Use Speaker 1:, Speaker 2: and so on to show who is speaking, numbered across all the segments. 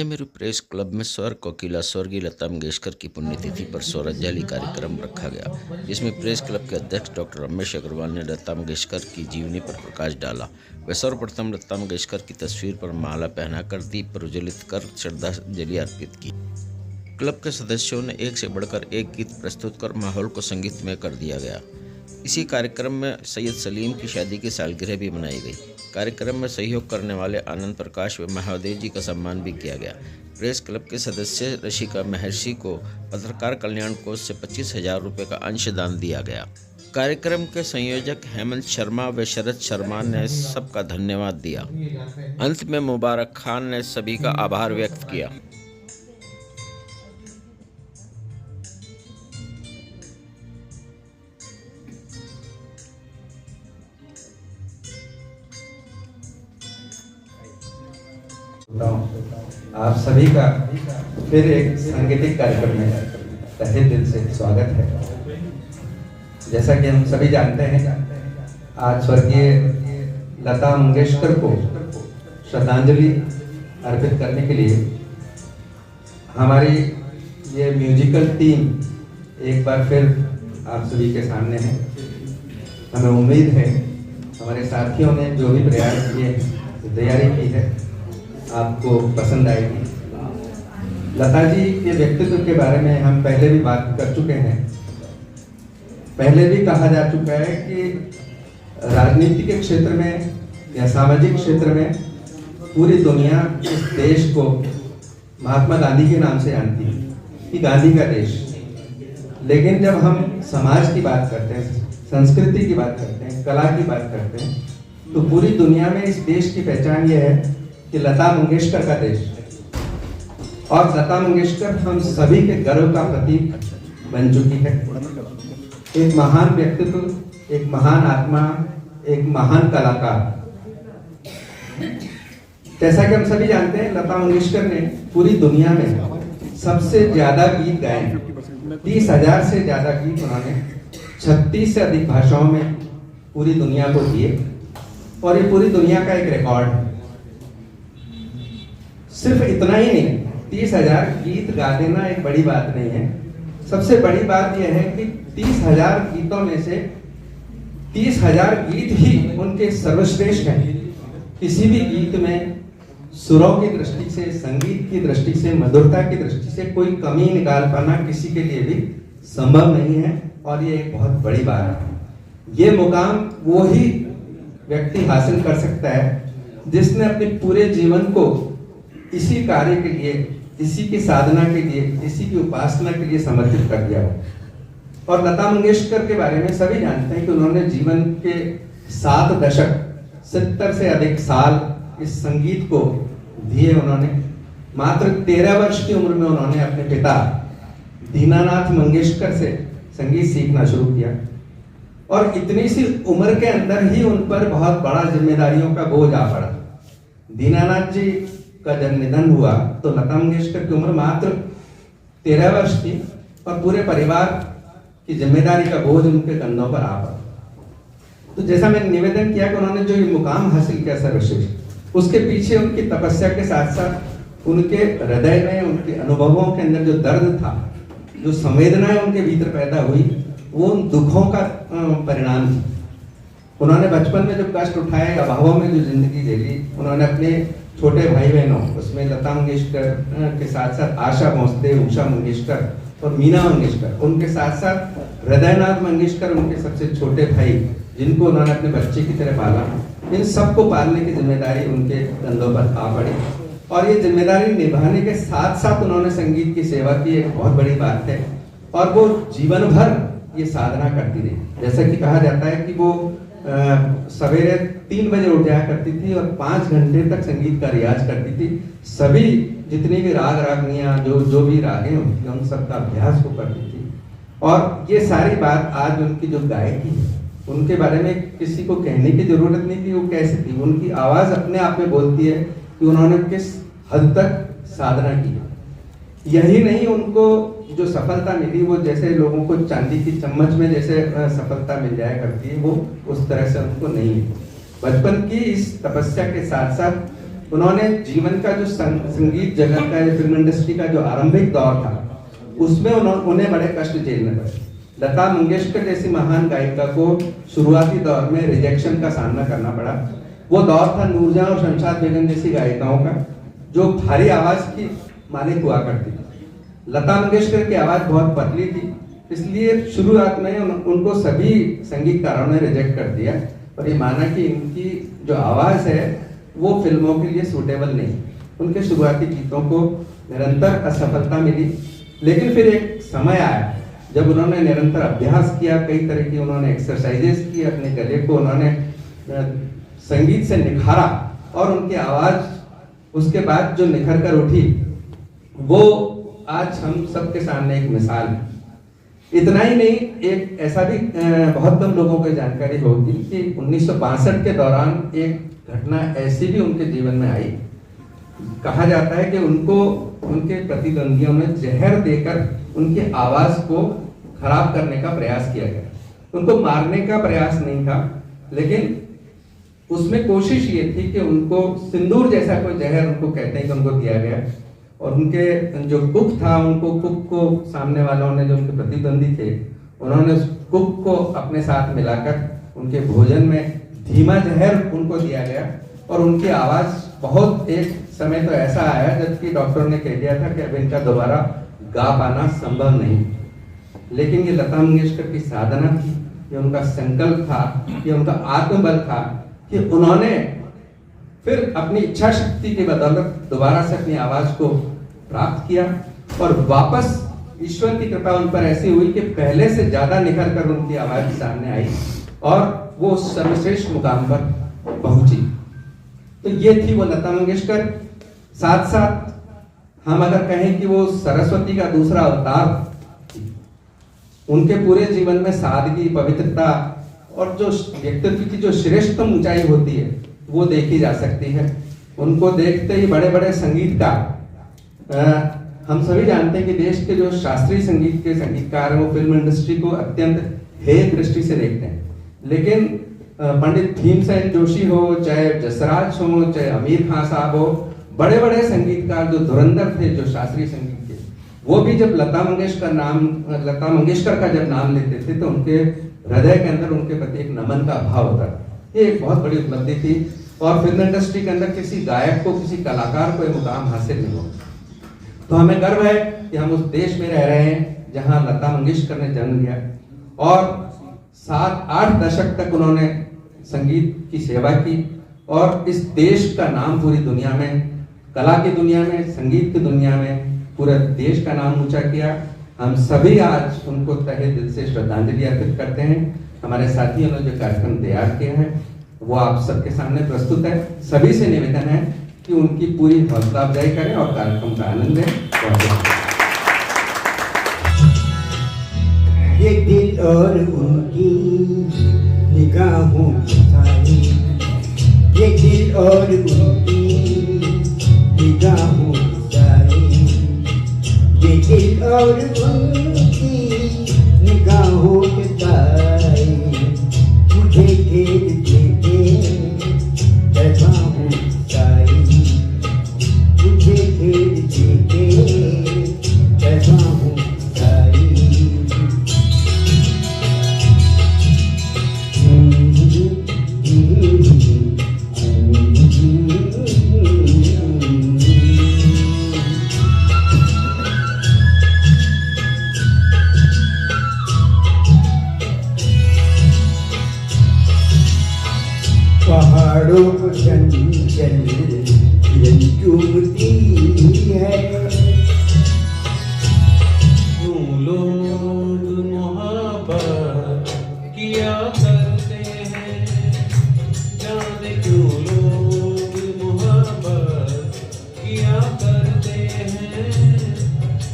Speaker 1: Sanjay press club में स्वर कोकिला स्वर्गीय लता मंगेशकर की पुण्यतिथि पर श्रद्धांजलि कार्यक्रम रखा गया, जिसमें प्रेस क्लब के अध्यक्ष डॉक्टर रमेश अग्रवाल ने लता मंगेशकर की जीवनी पर प्रकाश डाला। वे सर्वप्रथम लता मंगेशकर की तस्वीर पर माला पहनाकर दीप प्रज्वलित कर श्रद्धांजलि अर्पित की। क्लब के सदस्यों ने एक से बढ़कर एक गीत प्रस्तुत कर माहौल को संगीतमय कर दिया गया। इसी कार्यक्रम में सैयद सलीम की शादी की सालगिरह भी मनाई गई। कार्यक्रम में सहयोग करने वाले आनंद प्रकाश व महादेव जी का सम्मान भी किया गया। प्रेस क्लब के सदस्य ऋषिका महर्षि को पत्रकार कल्याण कोष से 25,000 रुपये का अंशदान दिया गया। कार्यक्रम के संयोजक हेमंत शर्मा व शरद शर्मा ने सबका धन्यवाद दिया। अंत में मुबारक खान ने सभी का आभार व्यक्त किया।
Speaker 2: आप सभी का फिर एक सांगीतिक कार्यक्रम में तहे दिल से स्वागत है। जैसा कि हम सभी जानते हैं, आज स्वर्गीय लता मंगेशकर को श्रद्धांजलि अर्पित करने के लिए हमारी ये म्यूजिकल टीम एक बार फिर आप सभी के सामने है। हमें उम्मीद है हमारे साथियों ने जो भी प्रयास किए, तैयारी की है, आपको पसंद आएगी। लता जी के व्यक्तित्व के बारे में हम पहले भी बात कर चुके हैं। पहले भी कहा जा चुका है कि राजनीति के क्षेत्र में या सामाजिक क्षेत्र में पूरी दुनिया इस देश को महात्मा गांधी के नाम से जानती है कि गांधी का देश। लेकिन जब हम समाज की बात करते हैं, संस्कृति की बात करते हैं, कला की बात करते हैं, तो पूरी दुनिया में इस देश की पहचान ये है कि लता मंगेशकर का देश, और लता मंगेशकर हम सभी के गर्व का प्रतीक बन चुकी है। एक महान व्यक्तित्व, एक महान आत्मा, एक महान कलाकार। जैसा कि हम सभी जानते हैं, लता मंगेशकर ने पूरी दुनिया में सबसे ज्यादा गीत गाए, 30,000 से ज्यादा गीत उन्होंने 36 से अधिक भाषाओं में पूरी दुनिया को दिए, और ये पूरी दुनिया का एक रिकॉर्ड है। सिर्फ इतना ही नहीं, 30,000 गीत गा देना एक बड़ी बात नहीं है। सबसे बड़ी बात यह है कि 30,000 गीतों में से 30,000 गीत ही उनके सर्वश्रेष्ठ हैं। किसी भी गीत में सुरों की दृष्टि से, संगीत की दृष्टि से, मधुरता की दृष्टि से कोई कमी निकाल पाना किसी के लिए भी संभव नहीं है, और ये एक बहुत बड़ी बात है। ये मुकाम वो ही व्यक्ति हासिल कर सकता है जिसने अपने पूरे जीवन को इसी कार्य के लिए, इसी की साधना के लिए, इसी की उपासना के लिए समर्पित कर दिया हो। और लता मंगेशकर के बारे में सभी जानते हैं कि उन्होंने जीवन के 7 दशक, 70 से अधिक साल इस संगीत को दिए। उन्होंने मात्र 13 वर्ष की उम्र में उन्होंने अपने पिता दीनानाथ मंगेशकर से संगीत सीखना शुरू किया, और इतनी सी उम्र के अंदर ही उन पर बहुत बड़ा जिम्मेदारियों का बोझ आ पड़ा। दीनानाथ जी का जब निधन हुआ तो लता मंगेशकर की उम्र मात्र 13 वर्ष थी, और पूरे परिवार की जिम्मेदारी का बोझ उनके कंधों पर आ पड़ा। तो जैसा मैंने निवेदन किया कि उन्होंने जो ये मुकाम हासिल किया सर्वश्रेष्ठ, उसके पीछे उनकी तपस्या के साथ साथ उनके हृदय में, उनके अनुभवों के अंदर जो दर्द था, जो संवेदनाएं उनके भीतर पैदा हुई, वो उन दुखों का परिणाम थी। उन्होंने बचपन में जो कष्ट उठाए, अभावों में जो जिंदगी झेली, उन्होंने अपने छोटे भाई बहनों, उसमें लता मंगेशकर के साथ साथ आशा भोसले, उषा मंगेशकर और मीना मंगेशकर, उनके साथ साथ हृदयनाथ मंगेशकर, उनके सबसे छोटे भाई, जिनको उन्होंने अपने बच्चे की तरह पाला, इन सबको पालने की जिम्मेदारी उनके कंधों पर आ पड़ी। और ये जिम्मेदारी निभाने के साथ साथ उन्होंने संगीत की सेवा की, एक बहुत बड़ी बात है। और वो जीवन भर ये साधना करती रही। जैसा कि कहा जाता है कि वो सवेरे 3 बजे उठ जाया करती थी और 5 घंटे तक संगीत का रियाज करती थी। सभी जितनी भी राग रागनियां, जो भी रागें होती, उन सब का अभ्यास वो करती थी। और ये सारी बात आज उनकी जो गायकी है, उनके बारे में किसी को कहने की जरूरत नहीं थी वो कैसे थी। उनकी आवाज अपने आप में बोलती है कि उन्होंने किस हद तक साधना की। यही नहीं, उनको जो सफलता मिली वो जैसे लोगों को चांदी की चम्मच में जैसे सफलता मिल जाया करती है, वो उस तरह से उनको नहीं मिली। बचपन की इस तपस्या के साथ साथ उन्होंने जीवन का जो संगीत जगत का या फिल्म इंडस्ट्री का जो आरंभिक दौर था उसमें उन्हें बड़े कष्ट झेलने पड़े। लता मंगेशकर जैसी महान गायिका को शुरुआती दौर में रिजेक्शन का सामना करना पड़ा। वो दौर था नूरजहां और शमशाद बेगम जैसी गायिकाओं का जो भारी आवाज की मालिक हुआ करती थी। लता मंगेशकर की आवाज बहुत पतली थी, इसलिए शुरुआत में उनको सभी संगीतकारों ने रिजेक्ट कर दिया और ये माना कि इनकी जो आवाज है वो फिल्मों के लिए सूटेबल नहीं। उनके शुरुआती गीतों को निरंतर असफलता मिली, लेकिन फिर एक समय आया जब उन्होंने निरंतर अभ्यास किया, कई तरह की उन्होंने एक्सरसाइजेस की, अपने गले को उन्होंने संगीत से निखारा और उनकी आवाज उसके बाद जो निखर कर उठी वो आज हम सबके सामने एक मिसाल है। इतना ही नहीं, एक ऐसा भी बहुत कम लोगों को जानकारी होगी कि 1962 के दौरान एक घटना ऐसी भी उनके जीवन में आई। कहा जाता है कि उनको उनके प्रतिद्वंदियों ने जहर देकर उनकी आवाज को खराब करने का प्रयास किया गया। उनको मारने का प्रयास नहीं था, लेकिन उसमें कोशिश ये थी कि उनको सिंदूर जैसा कोई जहर, उनको कहते हैं कि उनको दिया गया और उनके जो कुक था, उनको कुक को सामने वालों ने, जो उनके प्रतिद्वंदी थे, उन्होंने उस कुक को अपने साथ मिलाकर उनके भोजन में धीमा जहर उनको दिया गया और उनकी आवाज बहुत, एक समय तो ऐसा आया जबकि डॉक्टर ने कह दिया था कि अब इनका दोबारा गा पाना संभव नहीं। लेकिन ये लता मंगेशकर की साधना थी, ये उनका संकल्प था, ये उनका आत्मबल था कि उन्होंने फिर अपनी इच्छा शक्ति की बदौलत दोबारा से अपनी आवाज को प्राप्त किया और वापस ईश्वर की कृपा उन पर ऐसी हुई कि पहले से ज्यादा निखर कर उनकी आवाज सामने आई और वो सर्वश्रेष्ठ मुकाम पर पहुंची। तो ये थी वो लता मंगेशकर। साथ साथ हम अगर कहें कि वो सरस्वती का दूसरा अवतार, उनके पूरे जीवन में सादगी, पवित्रता और जो व्यक्तित्व की जो श्रेष्ठतम ऊंचाई होती है वो देखी जा सकती है। उनको देखते ही बड़े बड़े संगीतकार, हम सभी जानते हैं कि देश के जो शास्त्रीय संगीत के संगीतकार हैं वो फिल्म इंडस्ट्री को अत्यंत हेय दृष्टि से देखते हैं, लेकिन पंडित भीमसेन जोशी हो, चाहे जसराज हो, चाहे आमिर खान साहब हो, बड़े बड़े संगीतकार जो धुरंधर थे जो शास्त्रीय संगीत के, वो भी जब लता मंगेशकर का जब नाम लेते थे तो उनके हृदय के अंदर उनके प्रति एक नमन का भाव होता था। ये एक बहुत बड़ी उपलब्धि थी और फिल्म इंडस्ट्री के अंदर किसी गायक को, किसी कलाकार को ये मुकाम हासिल नहीं हो। तो हमें गर्व है कि हम उस देश में रह रहे हैं जहां लता मंगेशकर ने जन्म लिया और 7-8 दशक तक उन्होंने संगीत की सेवा की और इस देश का नाम पूरी दुनिया में, कला की दुनिया में, संगीत की दुनिया में पूरे देश का नाम ऊंचा किया। हम सभी आज उनको तहे दिल से श्रद्धांजलि अर्पित करते हैं। हमारे साथियों ने जो कार्यक्रम तैयार किए हैं वो आप सबके सामने प्रस्तुत है। सभी से निवेदन है कि उनकी पूरी हौसला अफजाई करें और कार्यक्रम का आनंद लें।
Speaker 3: ये दिल और उनकी निगाहों की साई, ये दिल और उनकी निगाहों की साई, ये दिल और उनकी निगाहों की साई, मुझे खेल देते जगाहों की साई, मुझे खेल देते जगाहों की साई। पहाड़ों को चंचल किरण चूमती है,
Speaker 4: क्यों लोग मोहब्बत किया करते हैं, जाने क्यों लोग मोहब्बत किया करते हैं,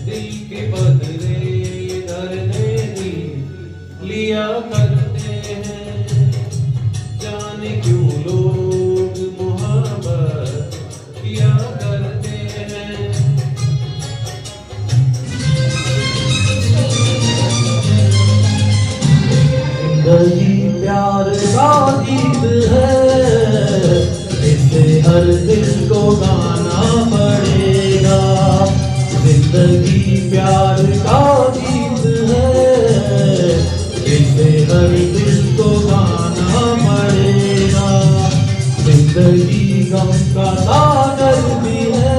Speaker 4: दिल के बदले दर्दे दिल लिया करते हैं, जाने क्यों लोग मोहब्बत किया करते हैं। जिंदगी प्यार का गीत है, इसे हर दिल को हर दिल को गाना पड़ेगा। जिंदगी गम का सागर भी है,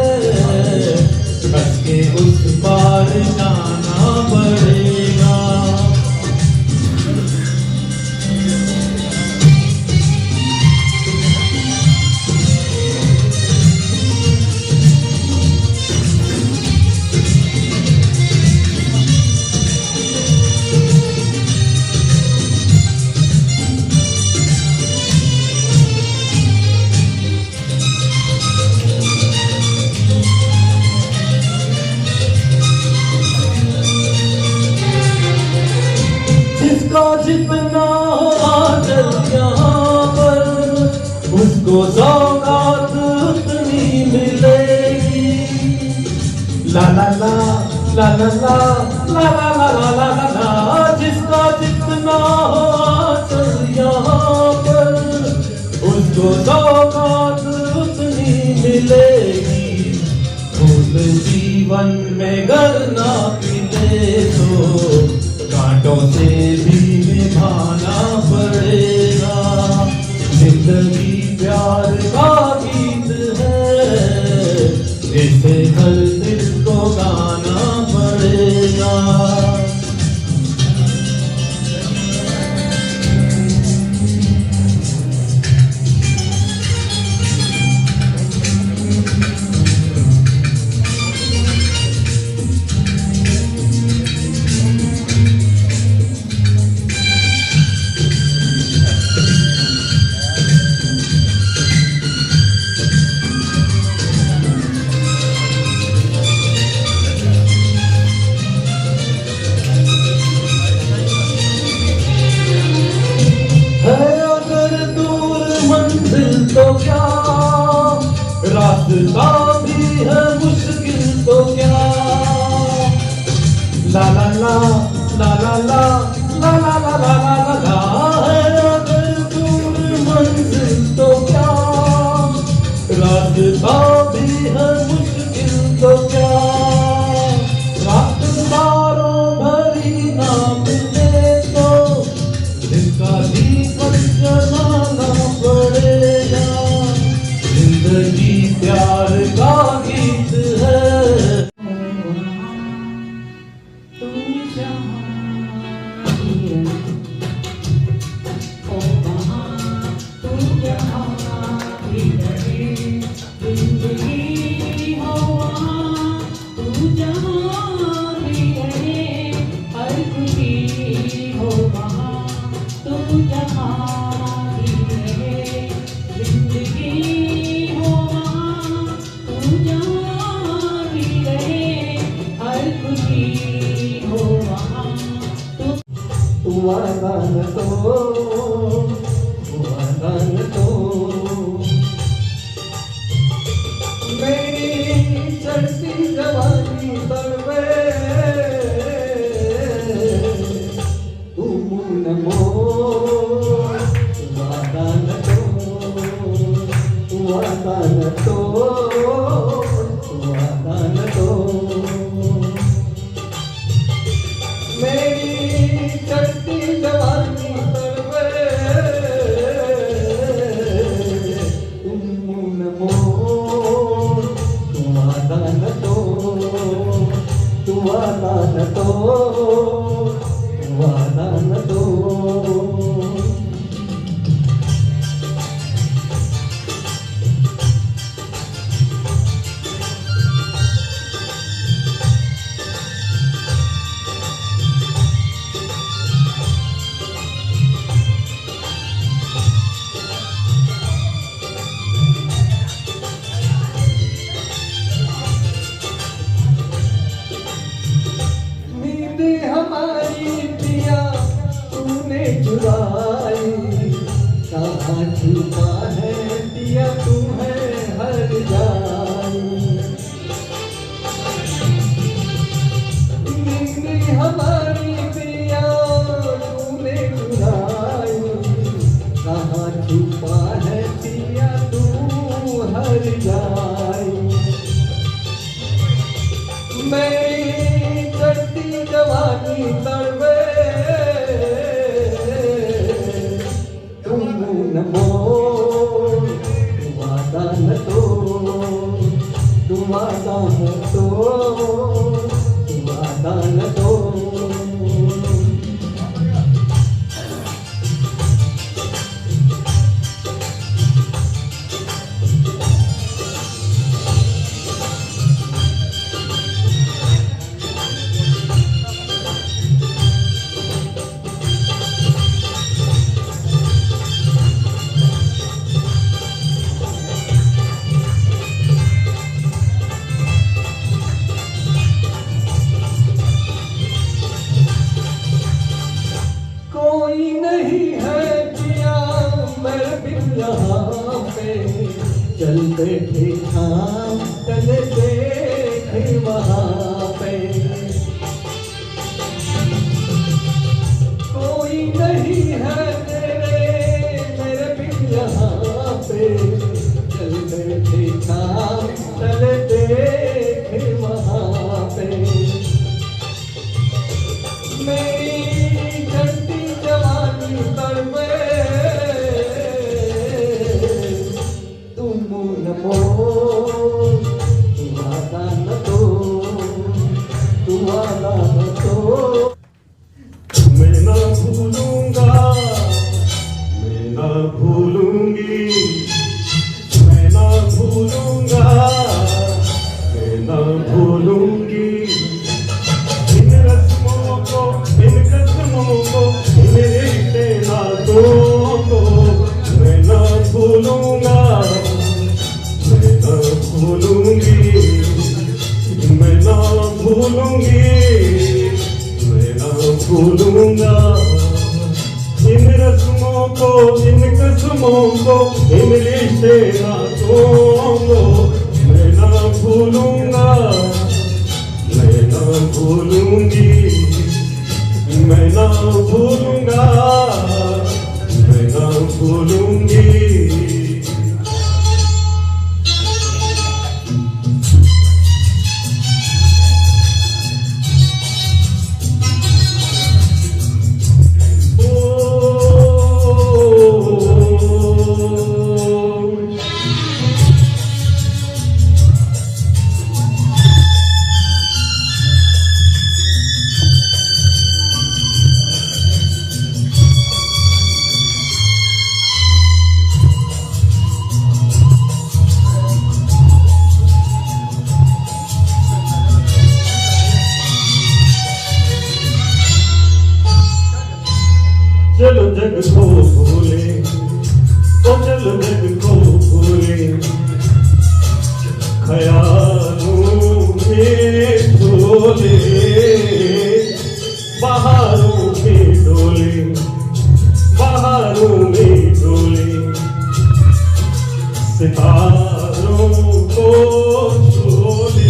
Speaker 4: कस के उस पार जाना पड़ेगा। जिसका जितना आदर यहाँ पर, उसको सौगात उतनी मिलेगी। ला ला ला ला ला ला ला ला ला ला ला ला। जिसका जितना आदर यहाँ पर, उसको सौगात उतनी मिलेगी। फूल जीवन में गर ना खिले तो कांटों से भी निभाना पड़ेगा। जिंदगी प्यार का गीत है, इसे हर दिल को गाना पड़ेगा। तो क्या रास्ता भी है मुश्किल तो क्या। ला ला ला ला ला ला ला ला ला ला ला ला है अगर दूर मंजिल तो क्या। रास्ता भी है मुश्किल तो क्या। रात बारों भरी ना मिले तो जिनका दीपक जलाना पड़ेगा। जिंदगी प्यार का गीत है।
Speaker 3: मेरी चढ़ती जवानी पर वे तुम नमो वादा न तो वादा न तो वादा न तो। मेरी चढ़ती जवानी पर वे तुम नमो वादा न तो वादा न तो वादा न तो। हमारी पिया तूने चुराई, कहाँ छुपा है पिया तू है हर जाई। नींद हमारी पिया तूने चुराई, कहाँ छुपा है पिया तू हर जाई। मेरी चढ़ती जवानी तड़वे
Speaker 4: मोर, तू वादा न तोड़, तू वादा न तोड़, तू वादा न तोड़। कोई नहीं है पिया मेरे बिन यहाँ पे, चल बैठे हाँ चल देखे वहाँ पे। कोई नहीं है मेरे बिन यहाँ पे, चल बैठे हाँ चल देखे वहाँ पे। मेरी घंटी जवानी पर तुम न मोर, तू वादा न तोड़, तू वादा न तोड़। मैं ना भूलूंगा, मैं ना भूलूंगी, मैं ना भूलूंगा, मैं ना भूलूंगी इन रस्मों को, इन कस्मों को, इन रिश्ते नातों को। मैं ना भूलूंगा, मैं ना भूलूंगी, मैं ना भूलूंगी, मैं ना भूलूंगा इन रस्मों को, इन कस्मों को, इन रिश्ते नातों को। मैं ना भूलूंगा, मैं ना भूलूंगी, मैं ना भूलूंगा, मैं ना भूलूंगी। चलो जग को भूले, ओ चलो जग को भूले, ख्यालों में डोले, बहारों में डोले, बहारों में डोले, सितारों को डोले।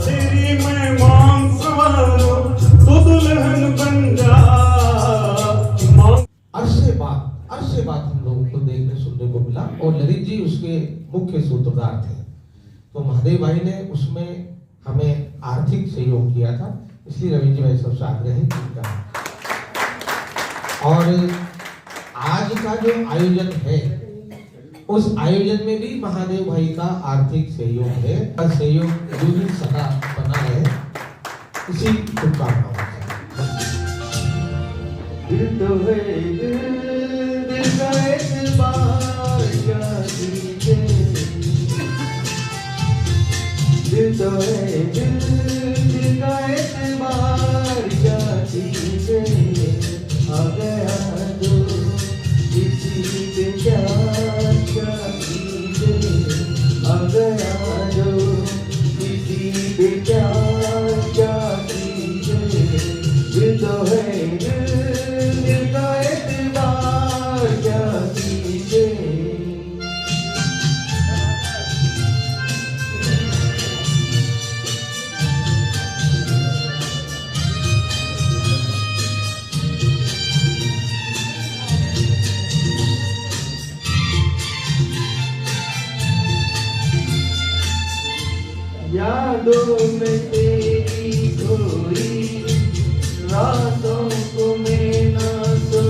Speaker 4: तेरी मैं मांग सवारों तो दुल्हन बन जा।
Speaker 3: अरसे बाद हम लोगों को देखने सुनने को मिला और ललित जी उसके मुख्य सूत्रधार थे। तो महादेव भाई ने उसमें हमें आर्थिक सहयोग किया था, इसलिए रवि जी भाई सबसे आग्रह है कि और आज का जो आयोजन है उस आयोजन में भी महादेव भाई का आर्थिक सहयोग है। सहयोग जो भी सदा बना है, इसी शुभकामनाओं
Speaker 4: दिल तो है दिल का एतबार क्या कीजिए, दिल तो है दिल का एतबार क्या कीजिए। आ गया जो किसी पे प्यार क्या कीजिए, आ गया जो किसी पे प्यार क्या कीजिए। दिल तो है दिल का एतबार क्या कीजिए। यादों में तेरी खोई रातों को मैं ना सो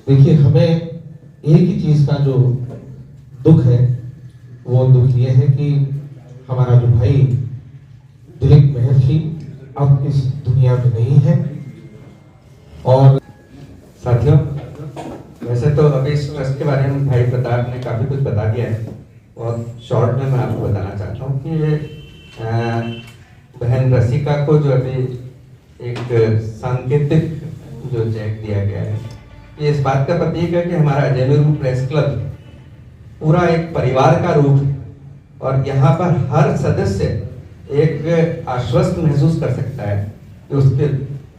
Speaker 3: देखिए, हमें एक ही चीज का जो दुख है वो दुख ये है कि हमारा जो भाई दिलीप महर्षि अब इस दुनिया में नहीं है। और
Speaker 2: साथियों, वैसे तो अभी इस ट्रस्ट के बारे में भाई प्रताप ने काफी कुछ बता दिया है और शॉर्ट में मैं आपको बताना चाहता हूँ कि ये बहन रसिका को जो अभी एक सांकेतिक जो चेक दिया गया है, ये इस बात का प्रतीक है कि हमारा अजय मेरू प्रेस क्लब पूरा एक परिवार का रूप है और यहाँ पर हर सदस्य एक आश्वस्त महसूस कर सकता है कि उसके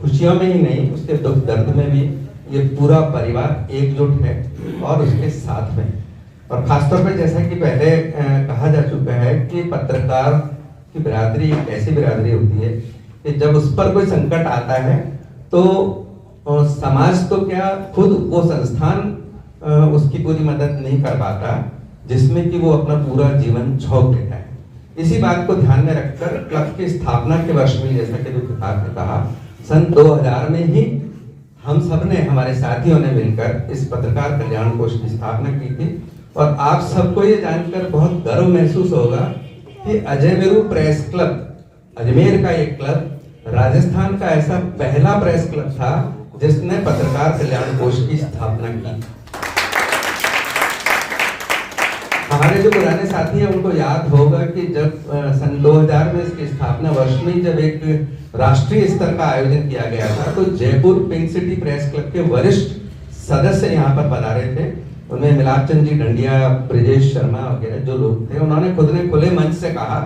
Speaker 2: खुशियों में ही नहीं, उसके दुख दर्द में भी ये पूरा परिवार एकजुट है और उसके साथ में। और खासतौर पर जैसा कि पहले कहा जा चुका है कि पत्रकार की बिरादरी एक ऐसी बिरादरी होती है कि जब उस पर कोई संकट आता है तो समाज तो क्या, खुद वो संस्थान उसकी पूरी मदद नहीं कर पाता जिसमें कि वो अपना पूरा जीवन झोंक देता है। इसी बात को ध्यान में रखकर क्लब की स्थापना के वर्ष में, जैसा कि प्रताप ने कहा, सन 2000 में ही हम सब ने, हमारे साथियों ने मिलकर इस पत्रकार कल्याण कोष की स्थापना की थी। और आप सबको ये जानकर बहुत गर्व महसूस होगा कि अजय मेरू प्रेस क्लब, अजमेर का एक क्लब, राजस्थान का ऐसा पहला प्रेस क्लब था जिसने पत्रकार कल्याण कोष की स्थापना की। हमारे जो पुराने साथी हैं उनको याद होगा कि जब सन 2000 में इसकी स्थापना वर्ष में जब एक राष्ट्रीय स्तर का आयोजन किया गया था तो Jaipur pink city press club के वरिष्ठ सदस्य यहाँ पर पधारे थे। उनमें मिलाप चंद जी डंडिया, ब्रिजेश शर्मा वगैरह जो लोग थे, उन्होंने खुद ने खुले मंच से कहा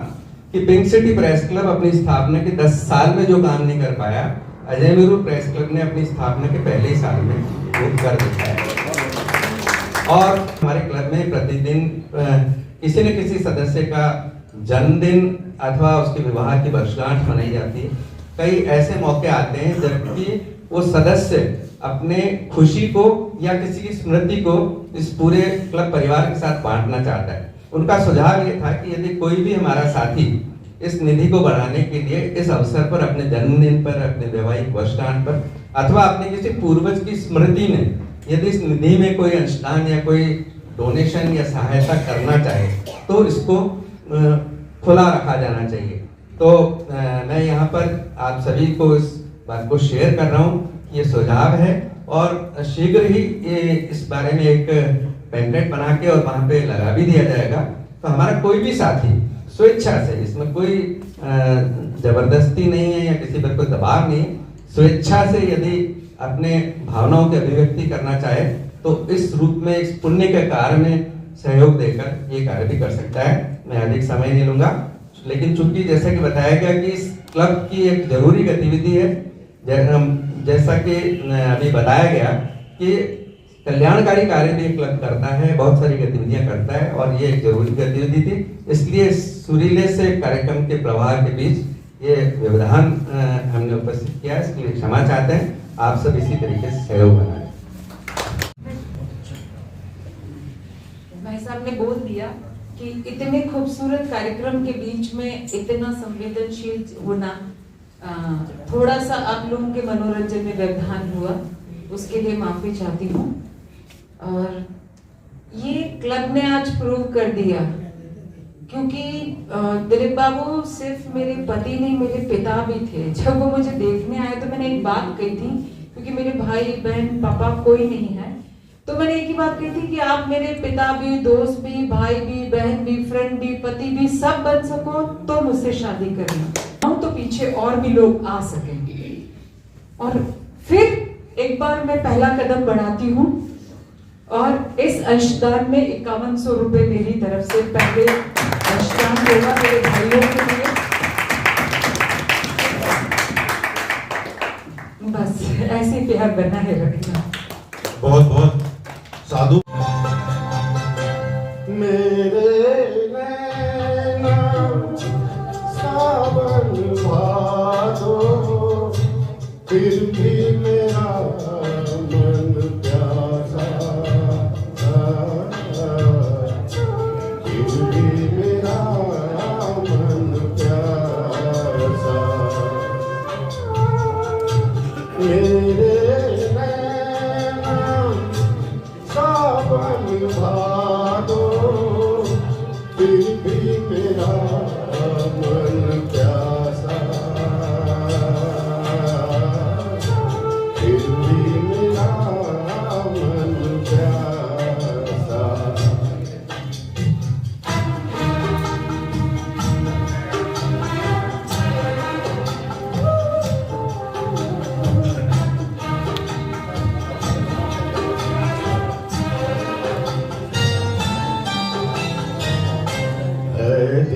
Speaker 2: कि पिंक सिटी प्रेस क्लब अपनी स्थापना के 10 साल में जो काम नहीं कर पाया, अजय मेरू प्रेस क्लब ने अपनी स्थापना के पहले ही साल में वो कर दिखाया। और हमारे क्लब में प्रतिदिन किसी न किसी सदस्य का जन्मदिन अथवा उसके विवाह की वर्षगांठ मनाई जाती है। कई ऐसे मौके आते हैं जबकि वो सदस्य अपने खुशी को या किसी की स्मृति को इस पूरे क्लब परिवार के साथ बांटना चाहता है। उनका सुझाव ये था कि यदि कोई भी हमारा साथी इस निधि को बढ़ाने के लिए इस अवसर पर, अपने जन्मदिन पर, अपने वैवाहिक वर्षगांठ पर अथवा अपने किसी पूर्वज की स्मृति में यदि इस निधि में कोई अंशदान या कोई डोनेशन या सहायता करना चाहे तो इसको खुला रखा जाना चाहिए। तो मैं यहाँ पर आप सभी को इस बात को शेयर कर रहा हूँ, ये सुझाव है और शीघ्र ही ये इस बारे में एक पैम्फलेट बना के और वहाँ पे लगा भी दिया जाएगा। तो हमारा कोई भी साथी स्वेच्छा से, इसमें कोई जबरदस्ती नहीं है या किसी पर कोई दबाव नहीं, स्वेच्छा से यदि अपने भावनाओं की अभिव्यक्ति करना चाहे तो इस रूप में, इस पुण्य के कार्य में सहयोग देकर ये कार्य भी कर सकता है। मैं अधिक समय नहीं लूंगा, लेकिन चूंकि जैसा कि बताया गया कि इस क्लब की एक जरूरी गतिविधि है, जैसा कि अभी बताया गया कि कल्याणकारी कार्य भी क्लब करता है, बहुत सारी गतिविधियां करता है और ये एक जरूरी गतिविधि थी। इसलिए सुरीले से कार्यक्रम के प्रवाह के बीच ये व्यवधान हमने उपस्थित किया, इसके लिए क्षमा चाहते हैं। आप सब इसी तरीके से सहयोग बनाएं।
Speaker 5: भाई साहब ने बोल दिया कि इतने खूबसूरत कार्यक्रम के बीच में इतना संवेदनशील होना, थोड़ा सा आप लोगों के मनोरंजन में व्यवधान हुआ, उसके लिए माफी चाहती हूँ। और ये क्लब ने आज प्रूव कर दिया, क्योंकि दिलीप बाबू सिर्फ मेरे पति नहीं, मेरे पिता भी थे। जब वो मुझे देखने आए तो मैंने एक बात कही थी, क्योंकि मेरे भाई बहन पापा कोई नहीं है, तो मैंने एक ही बात कही थी कि आप मेरे पिता भी, दोस्त भी, भाई भी, बहन भी, फ्रेंड भी, पति भी, सब बन सको तो मुझसे शादी करना, हम तो पीछे और भी लोग आ सकेंगे। और फिर एक बार मैं पहला कदम बढ़ाती हूँ और इस अंशदान में 5100 रुपए मेरी तरफ से पहले अंशदान होगा मेरे भाइयों के लिए। बस ऐसे प्यार बना है रखना।
Speaker 6: बहुत बहुत साधु।
Speaker 4: मेरे नैना सावन भादो, फिर भी मेरा मन प्यासा, फिर भी मेरा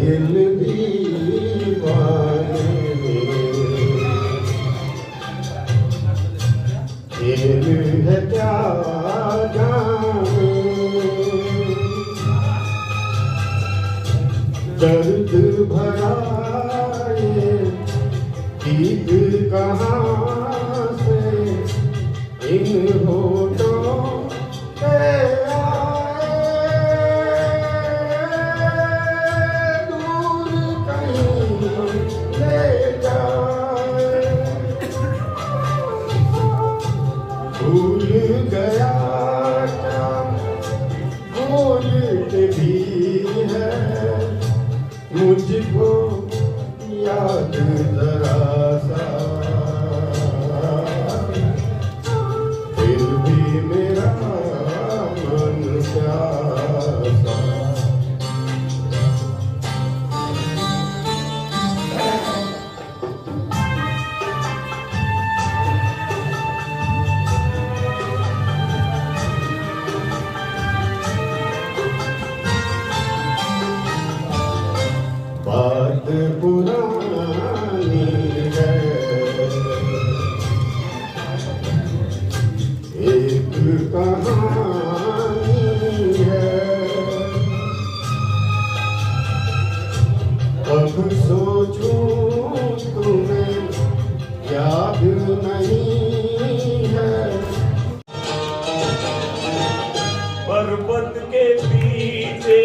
Speaker 7: दिल दीवाने खेल है क्या जाने दर्द भरा ये गीत कहाँ से इन होठों पे आए दूर कहीं ले जाए भूल गया क्या भूलते भी है मुझको याद जरा सा फिर भी मेरा मन प्यासा बात पुरानी है एक कहानी है अब सोचूं तुम्हें याद नहीं है
Speaker 8: पर्वत के पीछे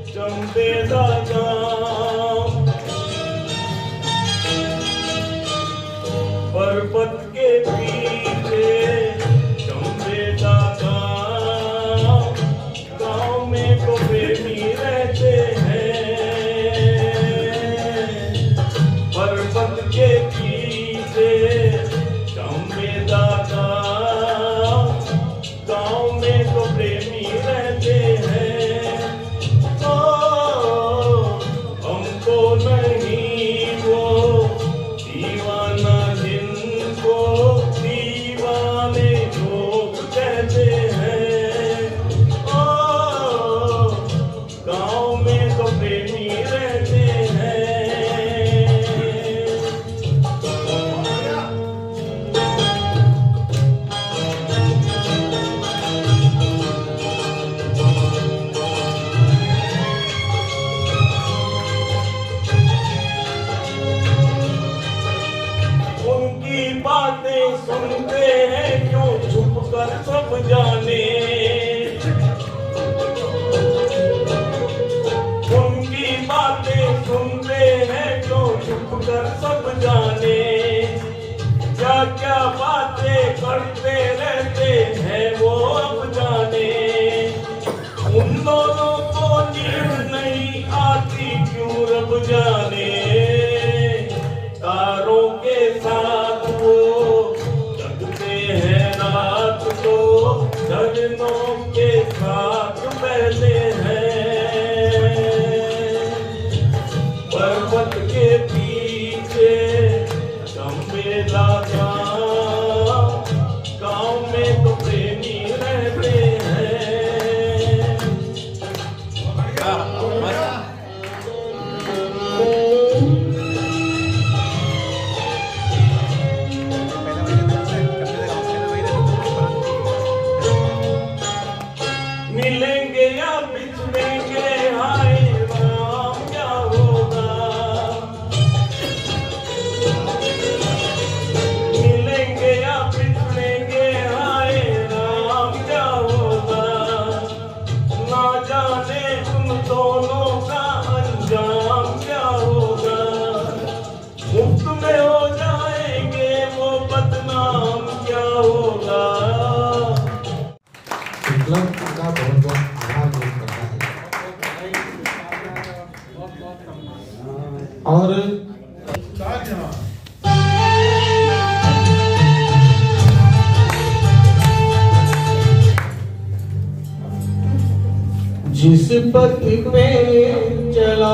Speaker 8: चंबे का गाँव पर्वत के पीछे चंबे का गाँव गाँव में तो प्रेमी रहते हैं पर्वत के पीछे चंबे का गाँव में तो प्रेमी रहते हैं हमको नहीं वो दीवाना जिनको दीवाने लोग कहते हैं गाँव में तो प्रेमी रहते हैं उनकी बातें सुनते हैं क्यों छुप कर सब जाने उनकी बातें सुनते हैं क्यों छुप कर सब जाने क्या क्या बातें करते रहते हैं वो अब जाने उन दोनों को नींद नहीं आती क्यों रब जाने तारों के साथ वो जगते हैं रात को झरनों के साथ बहते हैं पर्वत के पीछे चंबे का गाँव में तो प्रेमी रहते हैं मिलेंगे या बिछड़ेंगे हाय राम क्या होगा मिलेंगे या बिछड़ेंगे हाय राम क्या होगा ना जाने उन दोनों का अंजाम क्या होगा मुफ्त में हो जाएंगे वो बदनाम क्या होगा
Speaker 3: क्लब का बहुत बहुत आभार व्यक्त करता है और जिस पथ पे चला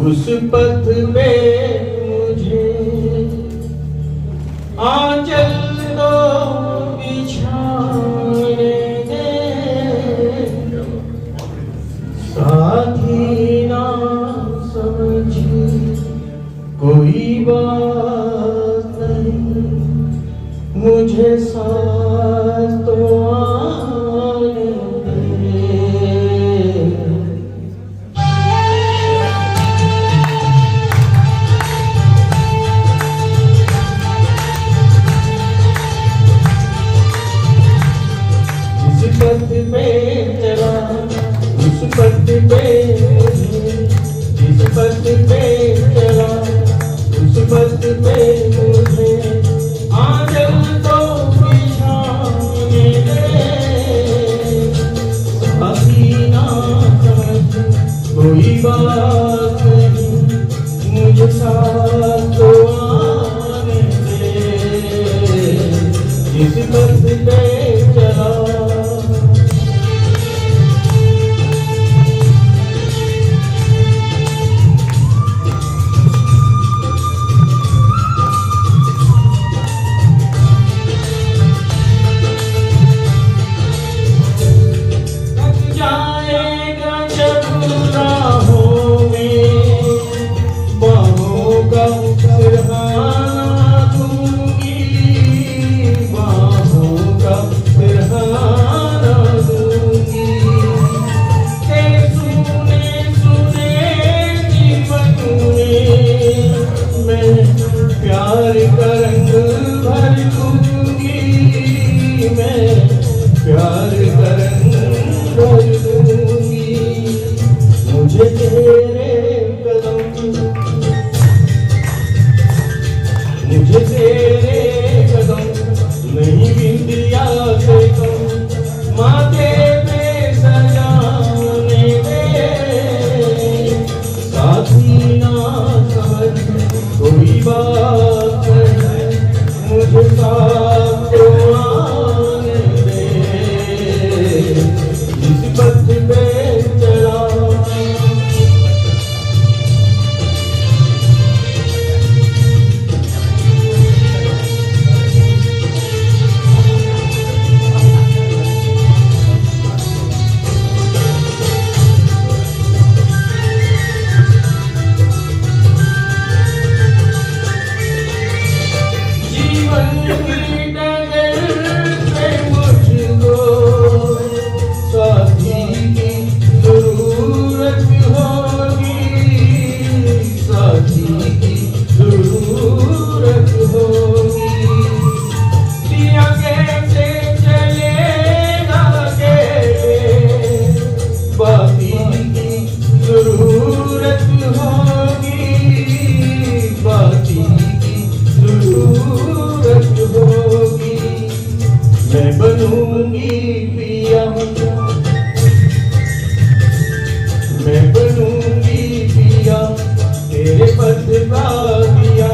Speaker 3: उस पथ पे मुझे आंचल दो बिछाने दे
Speaker 4: साथी ना समझी कोई बात नहीं, मुझे साथ तो आने दे। जिस पथ पे चला उस पथ पे, जिस पथ पे चला उस पथ पे मुझे आंचल तो बिछाने दे। साथी ना समझ कोई बात नहीं, मुझे साथ तो आने दे। जिस पथ पे चला जाएगा जब राहों में, बाहों का सिरहाना दूंगी, बाहों का सिरहाना दूंगी। तेरे सुने सुने जीवन में मैं प्यार का रंग भर दूंगी, मैं प्यार का रंग भर दूंगी। मुझे तेरे कदम, मुझे तेरे कदम नहीं बिंदिया से कम माथे पे सजाने दे। साथी ना समझ कोई बात नहीं, मुझे साथ तो आने दे। जिस पथ पे चला जीवन की डगर पे मुझको साथी की जरूरत होगी, साथी की जरूरत होगी। दिया कैसे चलेगा अकेले, बाती की जरूरत होगी, बाती की जरूरत होगी। मैं बनूंगी पिया, मैं बनूंगी पिया तेरे पथ का दिया,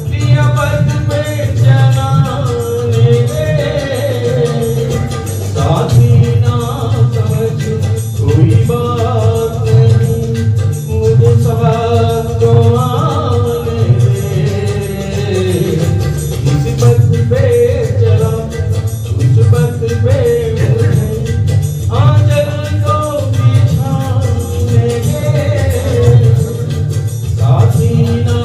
Speaker 4: दिया पथ पे चलाने दे। साथी ना समझ कोई बात नहीं, मुझे साथ तो आने दे। जिस पथ पे चला उस पथ पे मुझे आंचल तो बिछाने दे। साथी ना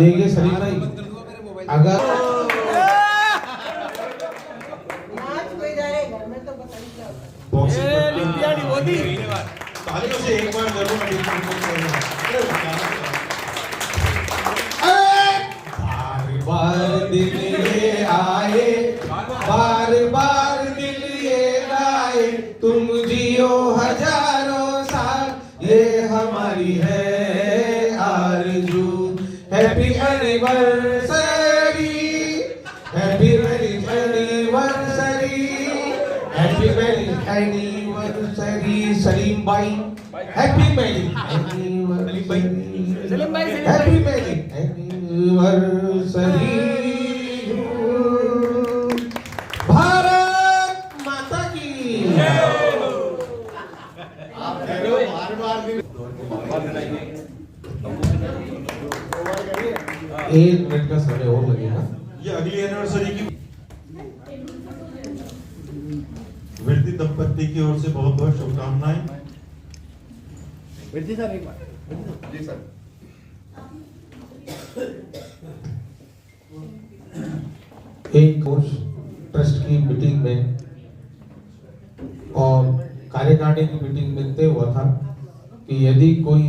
Speaker 3: देखिए सलीम भाई, अगर
Speaker 6: तालियों से एक बार जरूर
Speaker 3: बार बार दिल ये आए, बार बार दिल ये गाए, तुम जियो हजारों साल, ये हमारी है आरज़ू। Happy anniversary, happy anniversary, happy anniversary Salim भाई, happy anniversary, happy anniversary. Bharat Mata की एक मिनट का समय और लगेगा।
Speaker 6: ये अगली एनिवर्सरी की वृद्धि दंपत्ति की ओर से बहुत बहुत शुभकामनाएं।
Speaker 3: एक कोर्स ट्रस्ट की मीटिंग में और कार्यकारिणी की मीटिंग में तय हुआ था कि यदि कोई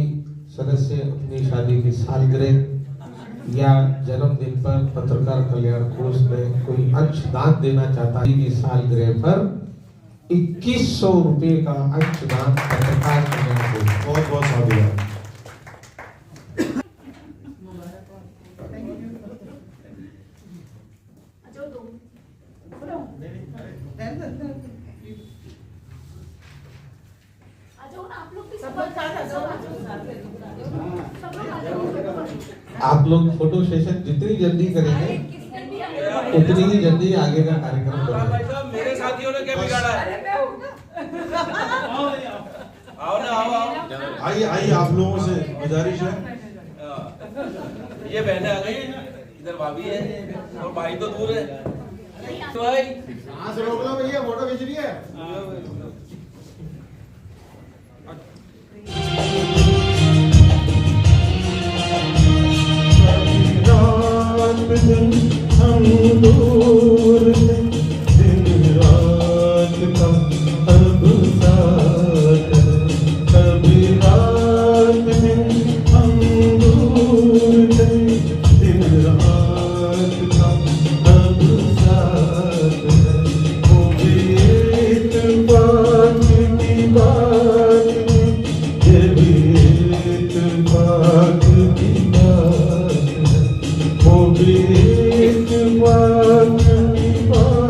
Speaker 3: सदस्य अपनी शादी की सालगिरह या जन्मदिन पर पत्रकार कल्याण कोष में कोई अंशदान देना चाहता है की सालगिरह पर 2100 रुपए का अंशदान पत्रकार कल्याण कोष।
Speaker 6: बहुत बहुत साधुवाद।
Speaker 3: आप लोग फोटो सेशन जितनी जल्दी करेंगे उतनी ही जल्दी आगे का कार्यक्रम करेंगे।
Speaker 8: मेरे साथियों ने क्या बिगाड़ा है? आओ ना, आओ।
Speaker 6: आइए आइए, आप लोगों से गुजारिश है।
Speaker 8: ये बहनें आ गई, इधर भाभी है और भाई तो दूर है। तो भाई
Speaker 7: सांस रोक लो भैया, फोटो खींच रही है।
Speaker 6: हम दूर थे, दिन रात का अब साथ है। कभी रात में हम दूर थे, दिन रात का अब साथ है। वो भी एक बात की बात है, ये भी एक बात की बात है। वो भी एक बात की बात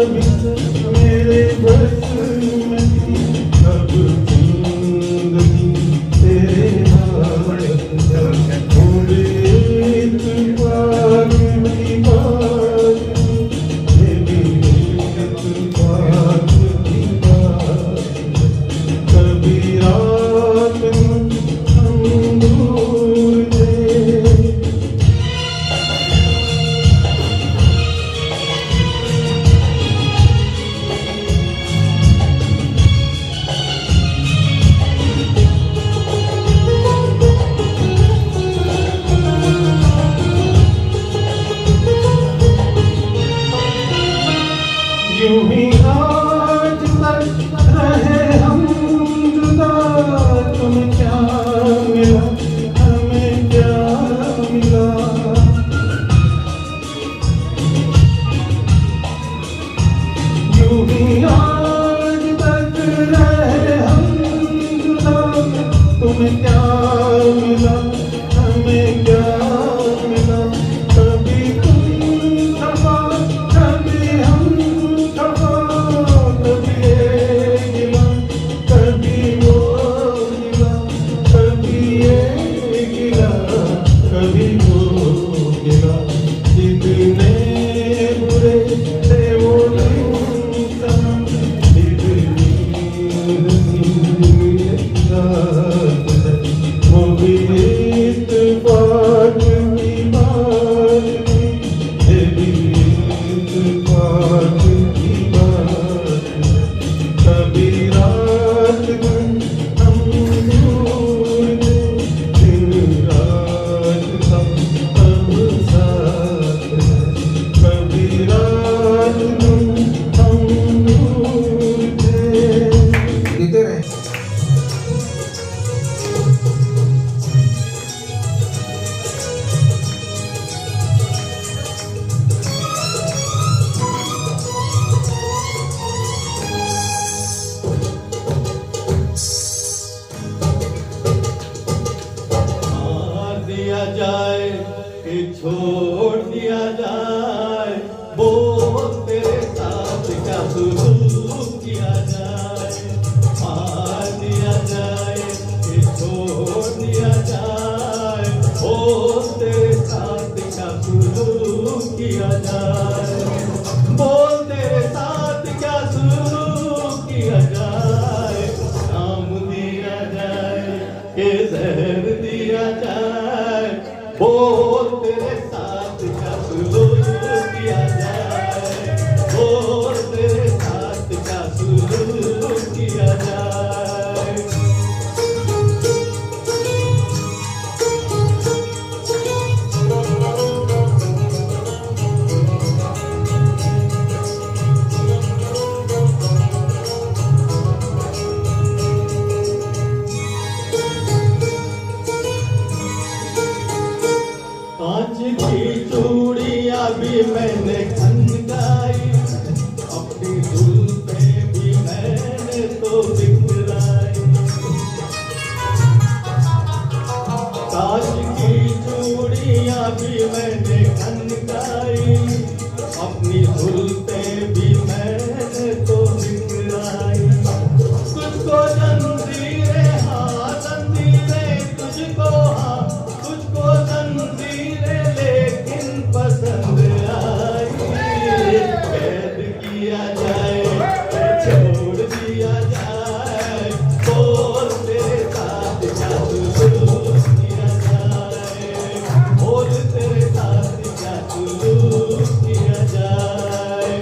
Speaker 6: भी मेरे बस में थी, अब जिंदगी तेरे हाथ हो गई इत्तेफाक की बात, ये भी इत्तेफाक की बात। कभी रात में हम दूर थे, यूं ही आज तक रहे हम जुदा, तुम्हें क्या मिला हमें क्या मिला। यूं ही आज तक रहे हम जुदा, तुम्हें क्या मिला हमें क्या मिला। कभी तुम खफा कभी हम खफा, कभी ये गिला कभी वो गिला, कभी ये गिला कभी वो गिला। कितने बुरे थे वो दिन सनम, इतनी रात है वो भी इत्तेफाक की बात थी, ये भी इत्तेफाक की बात है। कभी रात में हम दूर थे, दिन रात का अब साथ है। कभी रात में हम दूर थे।
Speaker 3: देते रहे।
Speaker 8: मार दिया जाए कि छोड़ दिया जाए, बोल तेरे साथ क्या सुलूक किया जाए। मार दिया जाए कि छोड़ दिया जाए, बोल तेरे साथ क्या सुलूक किया जाए। बोल तेरे साथ क्या सुलूक किया जाए। नाम दिया जाए कि जहर दिया जाए, बोल तेरे साथ क्या सुलूक किया जाए। बोल तेरे साथ क्या सुलूक किया जाए। कांच की चूड़ियां भी मैंने खनकाई, अपनी जुल्फें भी मैंने तो बिखराई। कांच की चूड़ियां भी मैंने खनकाई, अपनी जुल्फें भी मैंने तो बिखराई। तुझको जंजीरें हाँ जंजीरें तुझको हाँ, तुझको जंजीरें लेकिन पसंद आई। कैद किया जाए छोड़ दिया जाए, बोल तेरे साथ क्या सुलूक किया जाए। बोल तेरे साथ क्या सुलूक किया जाए।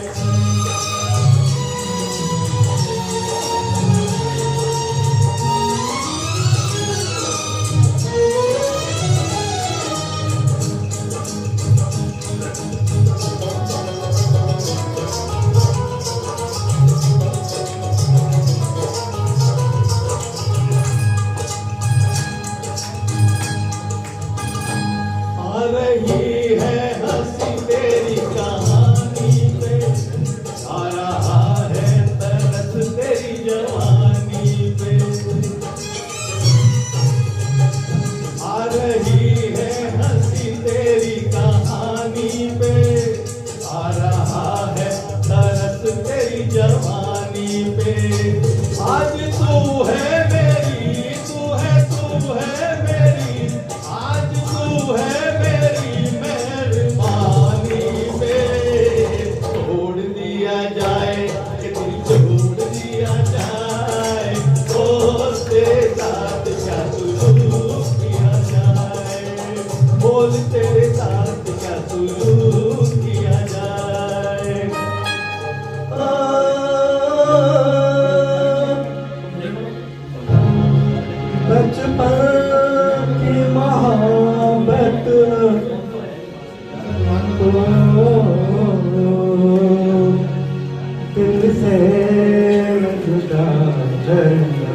Speaker 8: मेरी जवानी पे। आज तू है मेरी, तू है मेरी, आज तू है मेरी मेहरबानी पे। छोड़ दिया जाए कि दिल छोड़ दिया जाए, और तेरे साथ क्या सुलूक किया जाए, बोल तेरे साथ क्या सुलूक किया जाए।
Speaker 4: बचपन की मोहब्बत दिल से जुदा करना।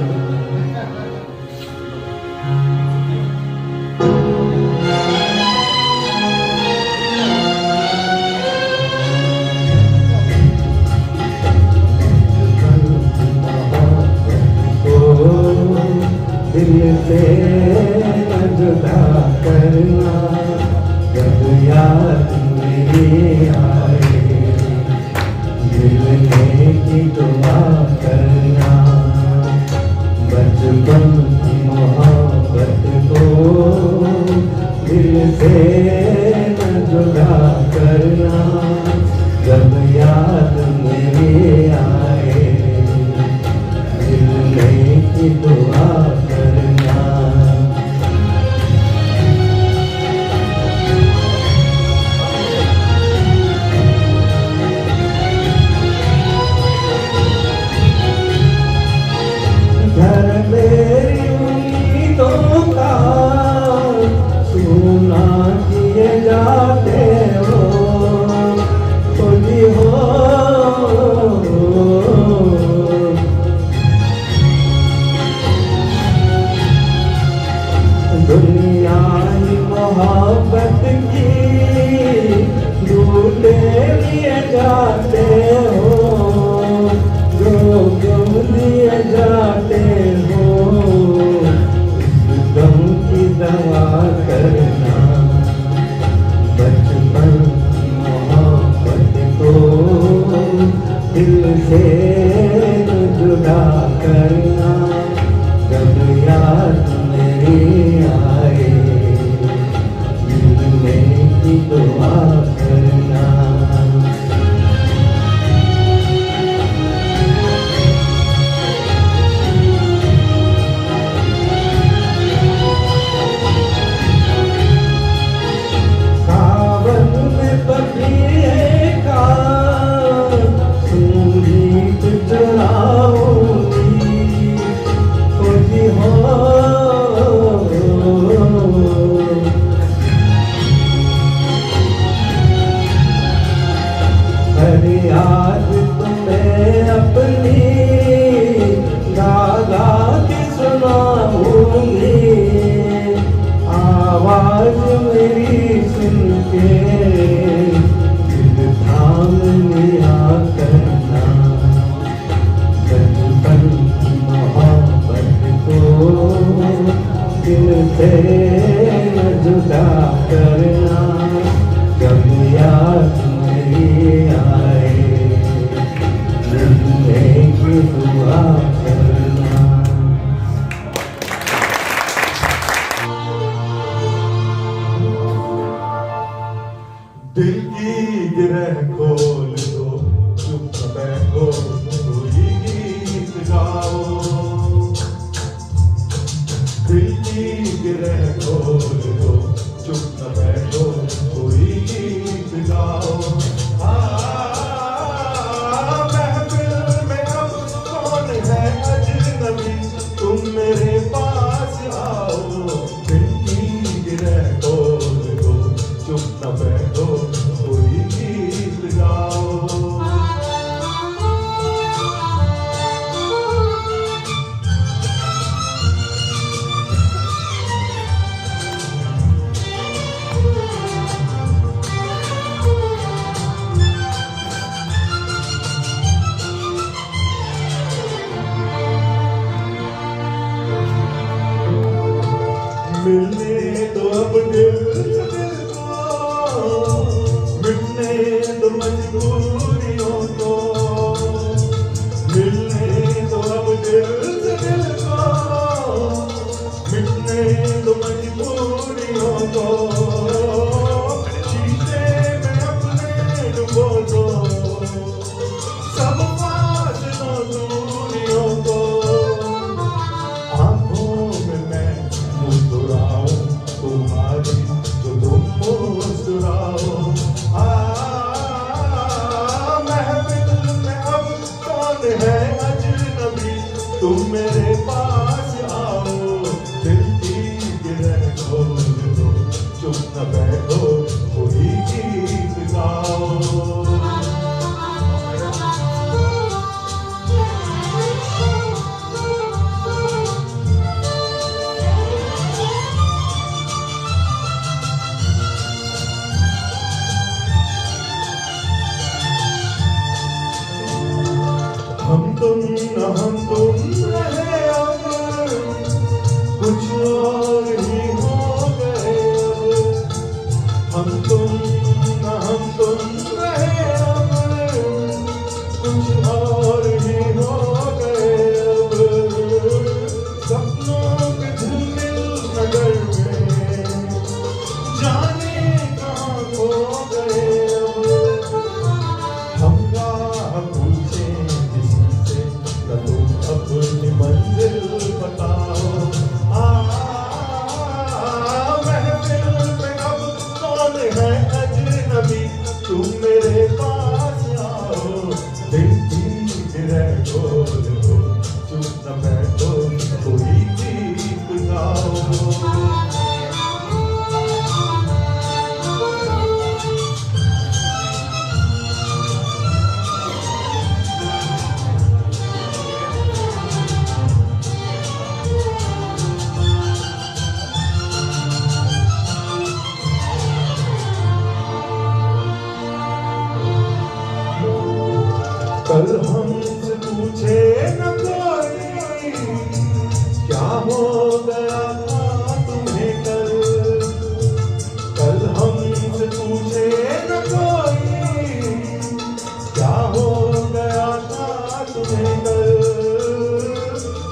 Speaker 4: दिल से जुदा करना, जब याद मेरी आए मिलने की दुआ करना। बचपन की मोहब्बत को दिल से जुदा करना, जब याद मेरी आए मिलने की दुआ करना। घर मेरी उम्मीदों का सुना किए जाते हो, खुद हो दुनिया मोहब्बत की झूठे लिए जाते हो, जो गम लिए जाते हो, उस गम की दवा करना। बचपन की मोहब्बत को दिल से जुदा करना, जब याद मेरी आए मिलने की दुआ करना। सावन में पपीहे का संगीत चुराऊंगी, खुद हो फरियाद तुम्हें अपनी गा के सुनाऊंगी, आवाज मेरी सुन के दिल थाम लिया करना। बचपन की मोहब्बत को दिल से जुदा करना, जब याद मेरी आए
Speaker 6: है अजनबी तुम मेरे पास आओ दिल की गिरह खोल दो चुप न बैठो कोई गीत गाओ हम तुम रहे अब कुछ और ही हो गए अब हम तुम रहे अब कुछ और ही हो गए अब सपनों के झिलमिल नगर में जाने कहाँ खो गए अब हम राह पूछे किसी से न तुम अपनी मंजिल बताओ महफिल में अब कौन है अजनबी तुम मेरे पास आओ दिल की गिरह खोल दो चुप न बैठो कोई गीत गाओ कल हमसे पूछे न कोई क्या हो गया था तुम्हें कल हमसे पूछे न कोई क्या हो गया था तुम्हें कल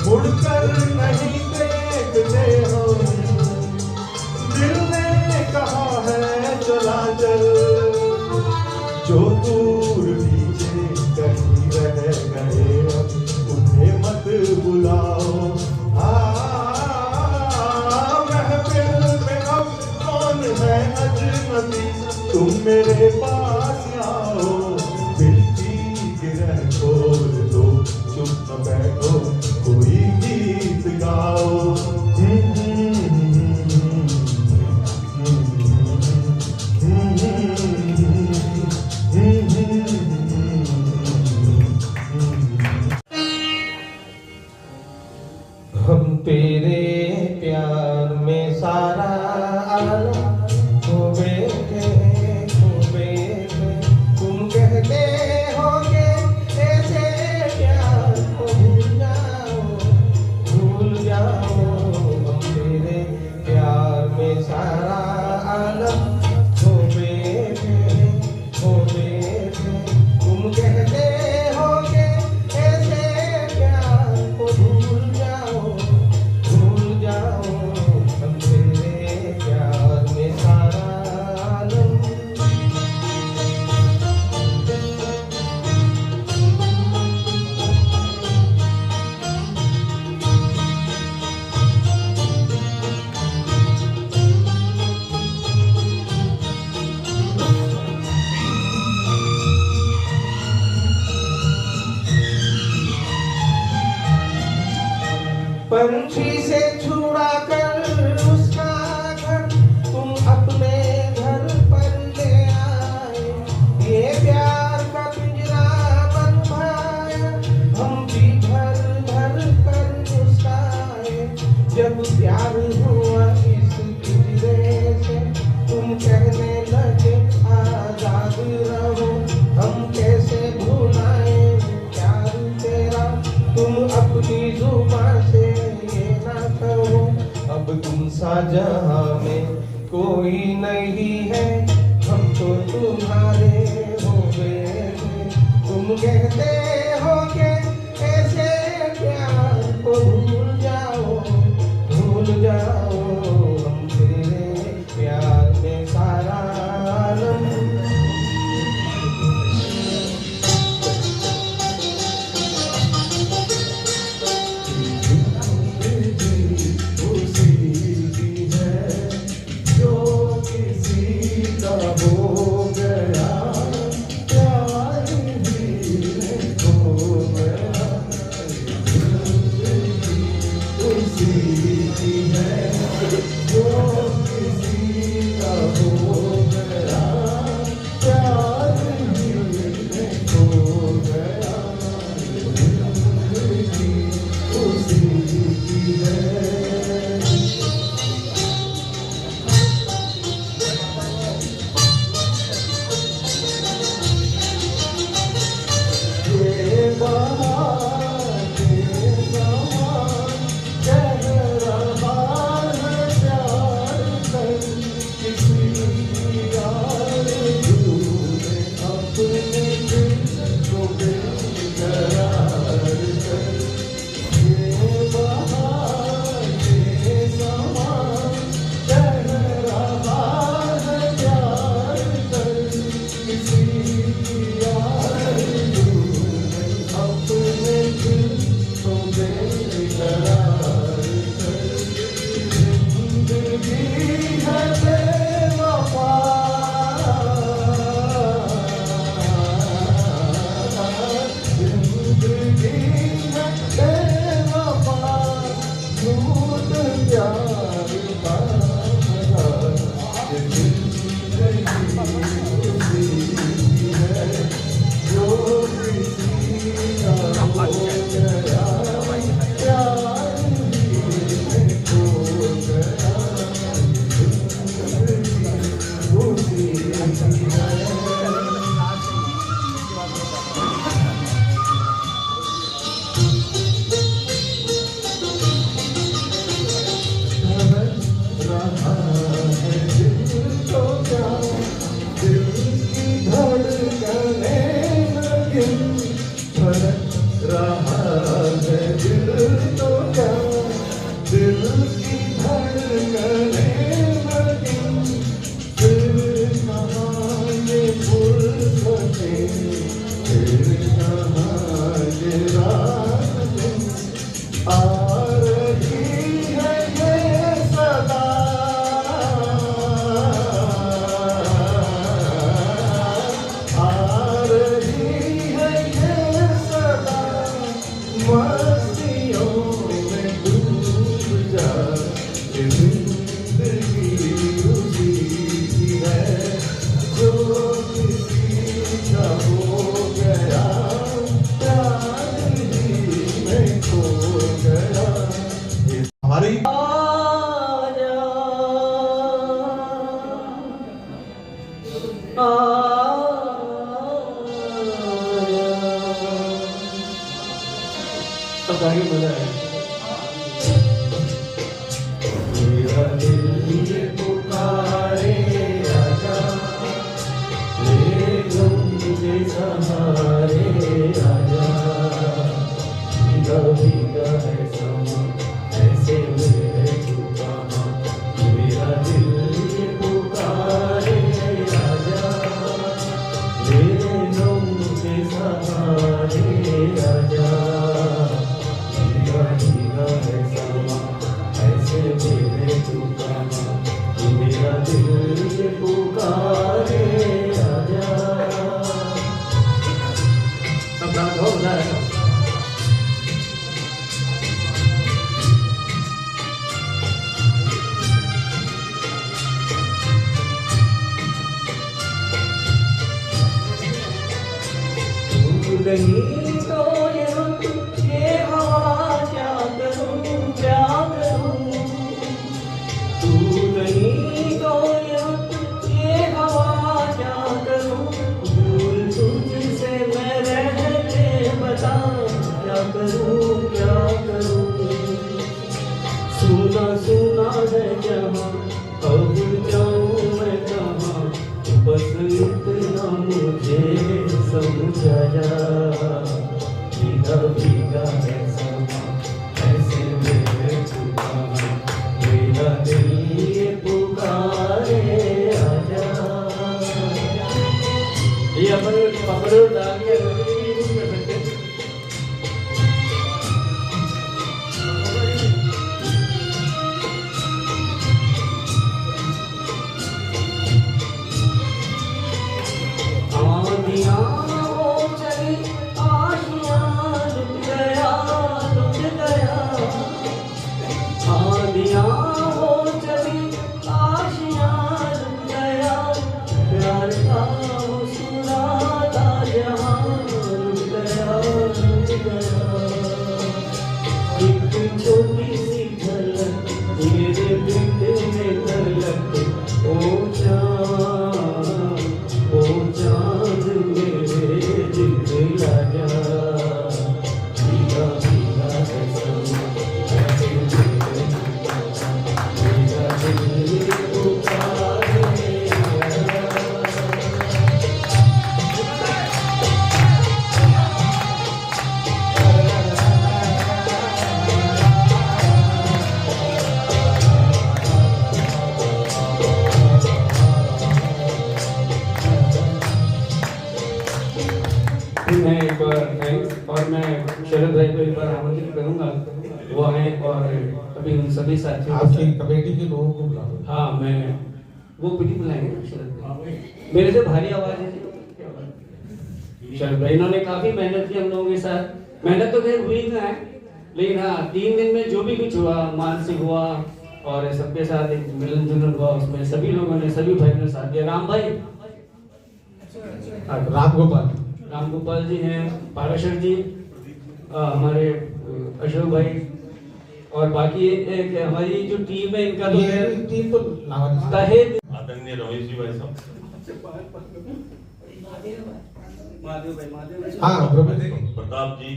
Speaker 6: मुड़कर नहीं देखते हम दिल ने कहा है चला चल जो दूर पीछे कहीं रह गए अब उन्हें मत बुलाओ महफिल में अब कौन है अजनबी तुम मेरे पास आओ दिल की गिरह खोल दो चुप न बैठो कोई गीत गाओ
Speaker 3: हम तेरे प्यार में सारा आलम खो बैठे तुम कहते हो कि ऐसे प्यार को भूल जाओ हम तेरे प्यार में सारा आलम खो बैठे तुम कहते हो कि ऐसे प्यार को भूल जाओ हम तेरे प्यार में सारा आलम पंछी से छुड़ा कर उसका घर तुम अपने घर पर ले आए ये प्यार का पिंजरा बनवाया हम भी भर कर मुस्काए जब प्यार हुआ इस पिंजरे से तुम कहने लगे आजाद रहो हम कैसे भुलाए प्यार तेरा तुम अपनी जुबान से अब तुम सा जहां में कोई नहीं है हम तो तुम्हारे हो गए तुम कहते हो कि ऐसे प्यार को भूल जाओ हम तेरे प्यार में सारा आलम हो गया प्यार भी
Speaker 6: गया जिंदगी उसी की है ये बाहर के समान कह रहा है प्यार कर किसी यार झूठे अपने दिल को बेकरार कर ये बाहर के समान कह रहा है प्यार कर किसी यार झूठे अपने दिल को बेकरार कर जिंदगी है बेवफा जिंदगी है बेवफा झूठ प्यार का जिंदगी उसी है जो किसी का हो गया प्यार ही खो गया जिंदगी उसी है रहा है दिल तो क्या दिल की धड़कने लगी धड़क रहा है दिल तो क्या दिल की धड़कने लगी फिर कहाँ ये फुर्सतें फिर कहाँ ये रातें आ रही है ये सदा आ रही है ये सदा मस्तियों में डूब जा ये जिंदगी उसी की है जो किसी का हो गया प्यार ही में खो गया हमारी
Speaker 4: सब आगे बोला है
Speaker 6: मेरा दिल ये पुकारे आजा ले लो मुझे सहारे आजा भीगा भीगा है समा ऐसे में छुपा मेरा दिल ये पुकारे आजा ले लो मुझे सहारे आजा भीगा भीगा है समा ऐसे मेरे छुपा मेरा दिल ये पुकारे आजा
Speaker 4: सब गाना गाओ बजा रहे हो
Speaker 8: नहीं तो ये रुत ये हवा क्या करूं तू नहीं तो ये रुत ये हवा क्या करूं दूर तुझसे मैं रहते बता क्या करूं सुना सुना है जहां कब जाऊं मैं कहां बस इतना मुझे समझा जा भीगा भीगा है समा ऐसे मेरे छुपा मेरा दिल ये पुकारे आजा
Speaker 4: ये अपन पकड़ो डाल के कुछ कर सकते हैं
Speaker 8: आंधियां हो चली आशियां लुट गया
Speaker 9: हैं एक बार थैंक्स। और मैं शरद भाई को एक बार आमंत्रित करूंगा, वो आए और अभी उन सभी साथियों
Speaker 3: आपकी कमेटी के लोगों को बुलाओ।
Speaker 9: हाँ, मैं वो पीटी बुलाएंगे ना शरद भाई, मेरे से भारी आवाज है शरद भाई। इन्होंने काफी मेहनत की हम लोगों के साथ। मेहनत तो खैर हुई ना है, लेकिन हाँ 3 दिन में जो भी कुछ हुआ, मानसिक हुआ और सबके साथ एक मिलन जुलन हुआ, उसमें सभी लोगों ने, सभी भाइयों ने साथ दिया। राम भाई, राम गोपाल जी हैं, पाराशर जी, हमारे अशोक भाई और बाकी एक हमारी जो टीम है, इनका तो
Speaker 3: टीम तो
Speaker 9: तहे
Speaker 6: आदरणीय रमेश जी भाई साहब,
Speaker 3: हाँ
Speaker 6: प्रताप जी,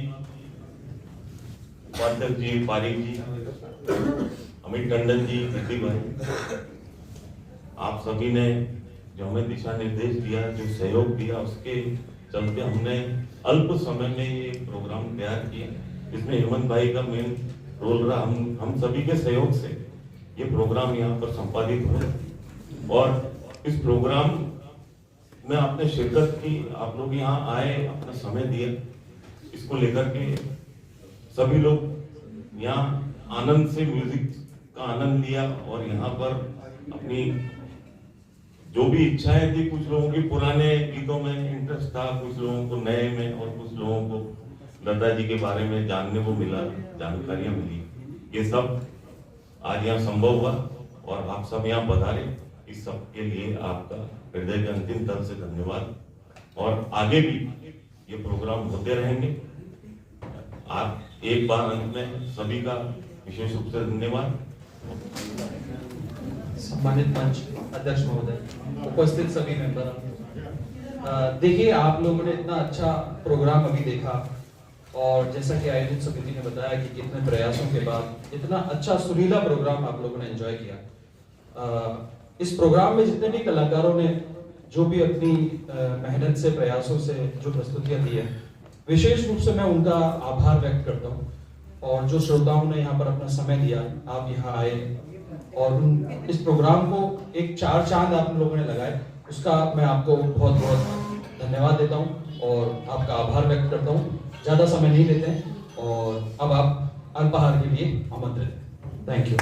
Speaker 6: पाठक जी, पारिक जी, अमित टंडन जी, दीदी भाई, आप सभी ने जो हमें दिशा निर्देश दिया, जो सहयोग दिया, उसके चलते हमने अल्प समय में ये प्रोग्राम तैयार किया, जिसमें हेमंत भाई का मेन रोल रहा। हम सभी के सहयोग से ये प्रोग्राम यहाँ पर संपादित हुआ और इस प्रोग्राम में आपने शिरकत की, आप लोग यहाँ आए, अपना समय दिया, इसको लेकर के सभी लोग यहाँ आनंद से म्यूजिक का आनंद लिया और यहाँ पर अपनी जो भी इच्छाएं थी, कुछ लोगों की पुराने गीतों में इंटरेस्ट था, कुछ लोगों को नए में और कुछ लोगों को लता जी के बारे में जानने को मिला, जानकारियां मिली। ये सब आज यहाँ संभव हुआ और आप सब यहाँ पधारे, इस सब के लिए आपका हृदय के अंतिम तल से धन्यवाद। और आगे भी ये प्रोग्राम होते रहेंगे। आप एक बार अंत में सभी का विशेष रूप से धन्यवाद।
Speaker 10: सम्मानित मंच अध्यक्ष महोदय, उपस्थित सभी मेंबर, देखिए आप लोगों ने इतना अच्छा प्रोग्राम अभी देखा और जैसा कि आयोजित समिति ने बताया कि कितने प्रयासों के बाद इतना अच्छा सुरीला प्रोग्राम आप लोगों ने एंजॉय किया। इस प्रोग्राम में जितने भी कलाकारों ने जो भी अपनी मेहनत से, प्रयासों से जो प्रस्तुतियां दी है, विशेष रूप से मैं उनका आभार व्यक्त करता हूँ। और जो श्रोताओं ने यहाँ पर अपना समय दिया, आप यहाँ आए और इस प्रोग्राम को एक 4 चांद आप लोगों ने लगाए, उसका मैं आपको बहुत बहुत धन्यवाद देता हूँ और आपका आभार व्यक्त करता हूँ। ज़्यादा समय नहीं लेते हैं और अब आप अल्पाहार के लिए आमंत्रित हैं। Thank you.